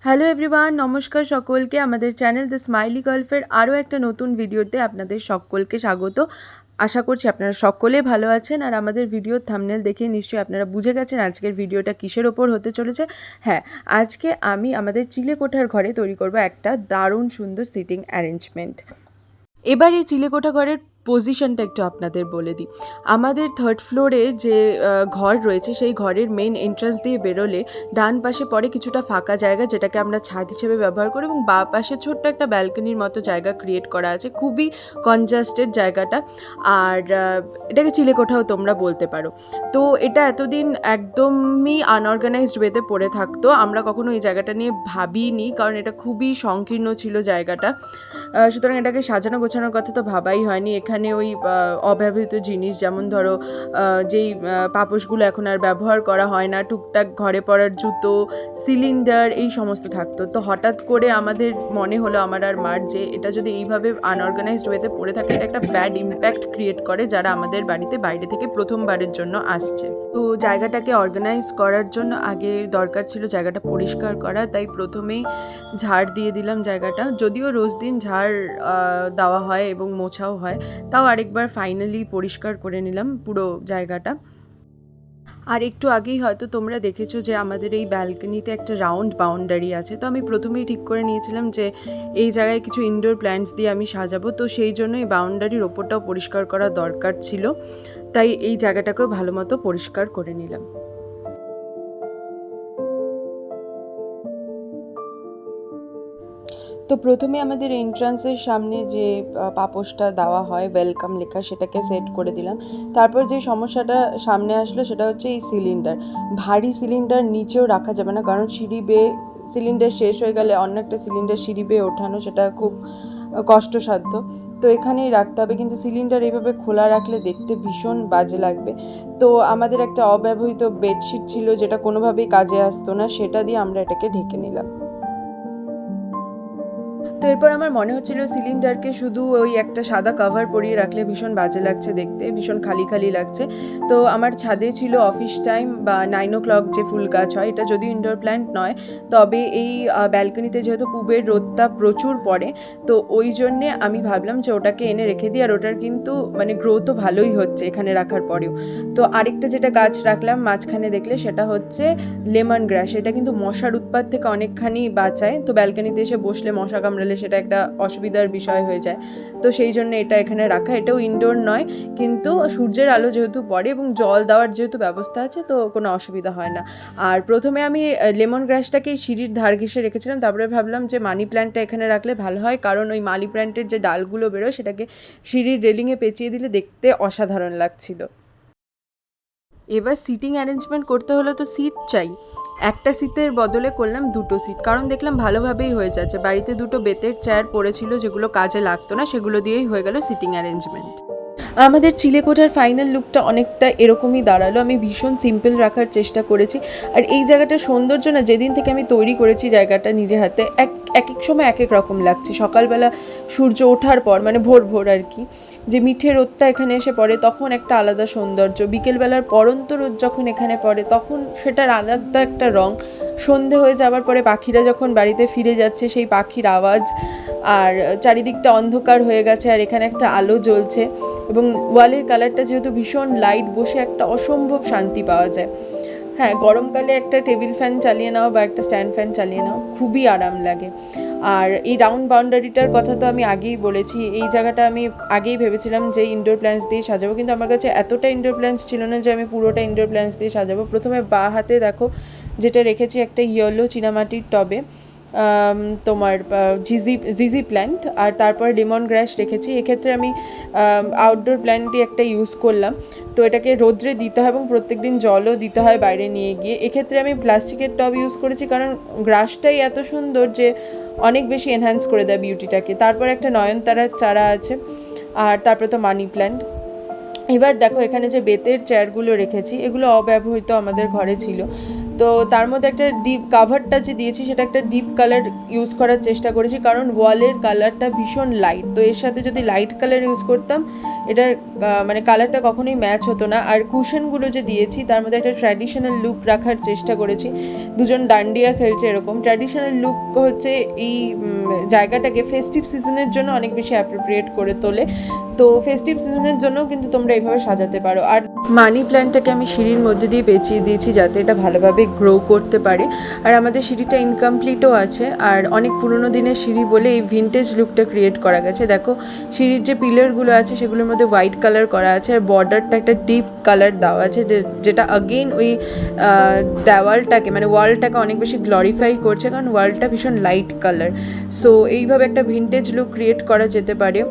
Hello everyone, নমস্কার সকলকে। আমাদের চ্যানেল দ্য স্মাইলি গার্লফের আরও একটা নতুন ভিডিওতে আপনাদের সকলকে স্বাগত। আশা করছি আপনারা সকলে ভালো আছেন। আর আমাদের ভিডিওর থাম্বনেল দেখে নিশ্চয়ই আপনারা বুঝে গেছেন আজকের ভিডিওটা কিসের ওপর হতে চলেছে। হ্যাঁ, আজকে আমি আমাদের চিলেকোঠার ঘরে তৈরি করব একটা দারুণ সুন্দর সিটিং অ্যারেঞ্জমেন্ট। এবার এই চিলেকোঠা ঘরের পজিশনটা একটু আপনাদের বলে দিই। আমাদের থার্ড ফ্লোরে যে ঘর রয়েছে সেই ঘরের মেইন এন্ট্রান্স দিয়ে বেরোলে ডান পাশে পড়ে কিছুটা ফাঁকা জায়গা, যেটাকে আমরা ছাদ হিসেবে ব্যবহার করি, এবং বাঁ পাশে ছোট্ট একটা ব্যালকনির মতো জায়গা ক্রিয়েট করা আছে, খুবই কনজাস্টেড জায়গাটা। আর এটাকে চিলেকোঠাও তোমরা বলতে পারো। তো এটা এতদিন একদমই আনঅর্গানাইজড ওয়েতে পড়ে থাকতো, আমরা কখনো এই জায়গাটা নিয়ে ভাবিনি, কারণ এটা খুবই সংকীর্ণ ছিল জায়গাটা। সুতরাং এটাকে সাজানো গোছানোর কথা তো ভাবাই হয়নি। এখানে ওই অব্যবহৃত জিনিস, যেমন ধরো যেই পাপোশগুলো এখন আর ব্যবহার করা হয় না, টুকটাক ঘরে পরার জুতো, সিলিন্ডার, এই সমস্ত থাকতো। তো হঠাৎ করে আমাদের মনে হলো, আমার আর মার, যে এটা যদি এইভাবে আনঅর্গানাইজড ওয়েতে পড়ে থাকে, এটা একটা ব্যাড ইম্প্যাক্ট ক্রিয়েট করে যারা আমাদের বাড়িতে বাইরে থেকে প্রথমবারের জন্য আসছে। তো জায়গাটাকে অর্গানাইজ করার জন্য আগে দরকার ছিল জায়গাটা পরিষ্কার করা, তাই প্রথমেই ঝাড় দিয়ে দিলাম জায়গাটা। যদিও রোজ দিন ঝাড় দেওয়া হয় এবং মোছাও হয়, তাও আরেকবার ফাইনালি পরিষ্কার করে নিলাম পুরো জায়গাটা। আর একটু আগেই হয়তো তোমরা দেখেছো যে আমাদের এই ব্যালকনিতে একটা রাউন্ড বাউন্ডারি আছে। তো আমি প্রথমেই ঠিক করে নিয়েছিলাম যে এই জায়গায় কিছু ইনডোর প্ল্যান্টস দিয়ে আমি সাজাবো, তো সেই জন্য এই বাউন্ডারির ওপরটাও পরিষ্কার করা দরকার ছিল, তাই এই জায়গাটাকেও ভালো মতো পরিষ্কার করে নিলাম। তো প্রথমে আমাদের এন্ট্রান্সের সামনে যে পাপোশটা দেওয়া হয়, ওয়েলকাম লেখা, সেটাকে সেট করে দিলাম। তারপর যে সমস্যাটা সামনে আসলো সেটা হচ্ছে এই সিলিন্ডার। ভারী সিলিন্ডার নিচেও রাখা যাবে না, কারণ সিঁড়ি বেয়ে সিলিন্ডার শেষ হয়ে গেলে অন্য একটা সিলিন্ডার সিঁড়ি বেয়ে ওঠানো, সেটা খুব কষ্টসাধ্য। তো এখানেই রাখতে হবে, কিন্তু সিলিন্ডার এইভাবে খোলা রাখলে দেখতে ভীষণ বাজে লাগবে। তো আমাদের একটা অব্যবহৃত বেডশিট ছিল যেটা কোনোভাবেই কাজে আসতো না, সেটা দিয়ে আমরা এটাকে ঢেকে নিলাম। তো এরপর আমার মনে হচ্ছিল সিলিন্ডারকে শুধু ওই একটা সাদা কভার পরিয়ে রাখলে ভীষণ বাজে লাগছে দেখতে, ভীষণ খালি খালি লাগছে। তো আমার ছাদে ছিল অফিস টাইম বা 9 o'clock যে ফুল গাছ হয়, এটা যদিও ইনডোর প্ল্যান্ট নয়, তবে এই ব্যালকনিতে যেহেতু পূবের রোদটা প্রচুর পড়ে, তো ওই জন্যে আমি ভাবলাম যে ওটাকে এনে রেখে দিই। আর ওটার কিন্তু মানে গ্রোথও ভালোই হচ্ছে এখানে রাখার পরেও। তো আরেকটা যেটা গাছ রাখলাম মাঝখানে দেখলে, সেটা হচ্ছে লেমন গ্রাস। এটা কিন্তু মশার উৎপাত থেকে অনেকখানি বাঁচায়। তো ব্যালকনিতে এসে বসলে মশা কামড়ালে সেটা একটা অসুবিধার বিষয় হয়ে যায়, তো সেই জন্য এটা এখানে রাখা। এটাও ইনডোর নয়, কিন্তু সূর্যের আলো যেহেতু পড়ে এবং জল দেওয়ার যেহেতু ব্যবস্থা আছে, তো কোনো অসুবিধা হয় না। আর প্রথমে আমি লেমন গ্রাসটাকে সিঁড়ির ধার ঘেঁষে রেখেছিলাম, তারপরে ভাবলাম যে মানি প্ল্যান্টটা এখানে রাখলে ভালো হয়, কারণ ওই মানি প্ল্যান্টের যে ডালগুলো বেরোয় সেটাকে সিঁড়ির রেলিংয়ে পেঁচিয়ে দিলে দেখতে অসাধারণ লাগছিল। এবার সিটিং অ্যারেঞ্জমেন্ট করতে হলে তো সিট চাই। একটা সিটের বদলে করলাম 2টো সিট, কারণ দেখলাম ভালোভাবেই হয়ে যাচ্ছে। বাড়িতে 2টো বেতের চেয়ার পড়েছিল যেগুলো কাজে লাগতো না, সেগুলো দিয়েই হয়ে গেল সিটিং অ্যারেঞ্জমেন্ট। আমাদের চিলেকোঠার ফাইনাল লুকটা অনেকটা এরকমই দাঁড়ালো। আমি ভীষণ সিম্পল রাখার চেষ্টা করেছি। আর এই জায়গাটার সৌন্দর্য না, যেদিন থেকে আমি তৈরি করেছি জায়গাটা নিজে হাতে, এক এক সময় এক এক রকম লাগছে। সকালবেলা সূর্য ওঠার পর, মানে ভোর ভোর আর কি, যে মিঠে রোদটা এখানে এসে পড়ে, তখন একটা আলাদা সৌন্দর্য। বিকেলবেলার পড়ন্ত রোদ যখন এখানে পড়ে, তখন সেটার আলাদা একটা রং। সন্ধে হয়ে যাওয়ার পরে পাখিরা যখন বাড়িতে ফিরে যাচ্ছে, সেই পাখির আওয়াজ, আর চারিদিকটা অন্ধকার হয়ে গেছে আর এখানে একটা আলো জ্বলছে, এবং ওয়ালের কালারটা যেহেতু ভীষণ লাইট, বসে একটা অসম্ভব শান্তি পাওয়া যায়। হ্যাঁ, গরমকালে একটা টেবিল ফ্যান চালিয়ে নাও বা একটা স্ট্যান্ড ফ্যান চালিয়ে নাও, খুবই আরাম লাগে। আর এই রাউন্ড বাউন্ডারিটার কথা তো আমি আগেই বলেছি। এই জায়গাটা আমি আগেই ভেবেছিলাম যে ইনডোর প্ল্যান্টস দিয়ে সাজাবো, কিন্তু আমার কাছে এতটা ইনডোর প্ল্যান্টস ছিল না যে আমি পুরোটা ইনডোর প্ল্যান্টস দিয়ে সাজাবো। প্রথমে বাঁ হাতে দেখো যেটা রেখেছি, একটা ইয়েলো চীনামাটির টবে তোমার জিজি প্ল্যান্ট, আর তারপর লেমন গ্রাস রেখেছি। এক্ষেত্রে আমি আউটডোর প্ল্যান্টই একটা ইউজ করলাম। তো এটাকে রোদ্রে দিতে হয় এবং প্রত্যেক দিন জলও দিতে হয় বাইরে নিয়ে গিয়ে। এক্ষেত্রে আমি প্লাস্টিকের টব ইউজ করেছি, কারণ গ্রাসটাই এত সুন্দর যে অনেক বেশি এনহ্যান্স করে দেয় বিউটিটাকে। তারপর একটা নয়নতারার চারা আছে, আর তারপরে তো মানি প্ল্যান্ট। এবার দেখো এখানে যে বেতের চেয়ারগুলো রেখেছি, এগুলো অব্যবহৃত আমাদের ঘরে ছিল। তো তার মধ্যে একটা ডিপ কাভারটা যে দিয়েছি, সেটা একটা ডিপ কালার ইউজ করার চেষ্টা করেছি, কারণ ওয়ালের কালারটা ভীষণ লাইট। তো এর সাথে যদি লাইট কালার ইউজ করতাম, এটার মানে কালারটা কখনোই ম্যাচ হতো না। আর কুশনগুলো যে দিয়েছি তার মধ্যে একটা ট্র্যাডিশনাল লুক রাখার চেষ্টা করেছি, দুজন ডান্ডিয়া খেলছে এরকম। ট্র্যাডিশনাল লুক হচ্ছে এই জায়গাটাকে ফেস্টিভ সিজনের জন্য অনেক বেশি অ্যাপ্রোপ্রিয়েট করে তোলে। তো ফেস্টিভ সিজনের জন্যও কিন্তু তোমরা এইভাবে সাজাতে পারো। আর মানি প্ল্যান্টটাকে আমি সিঁড়ির মধ্যে দিয়ে পেঁচিয়ে দিয়েছি যাতে এটা ভালোভাবে গ্রো করতে পারে। আর আমাদের সিঁড়িটা ইনকমপ্লিটও আছে, আর অনেক পুরোনো দিনের সিঁড়ি বলে এই ভিনটেজ লুকটা ক্রিয়েট করা গেছে। দেখো সিঁড়ির যে পিলারগুলো আছে সেগুলোর মধ্যে হোয়াইট কালার করা আছে, আর বর্ডারটা একটা ডিপ কালার দেওয়া আছে, যেটা আগেইন ওই দেওয়ালটাকে মানে ওয়ালটাকে অনেক বেশি গ্লোরিফাই করছে, কারণ ওয়ালটা ভীষণ লাইট কালার। সো এইভাবে একটা ভিনটেজ লুক ক্রিয়েট করা যেতে পারে।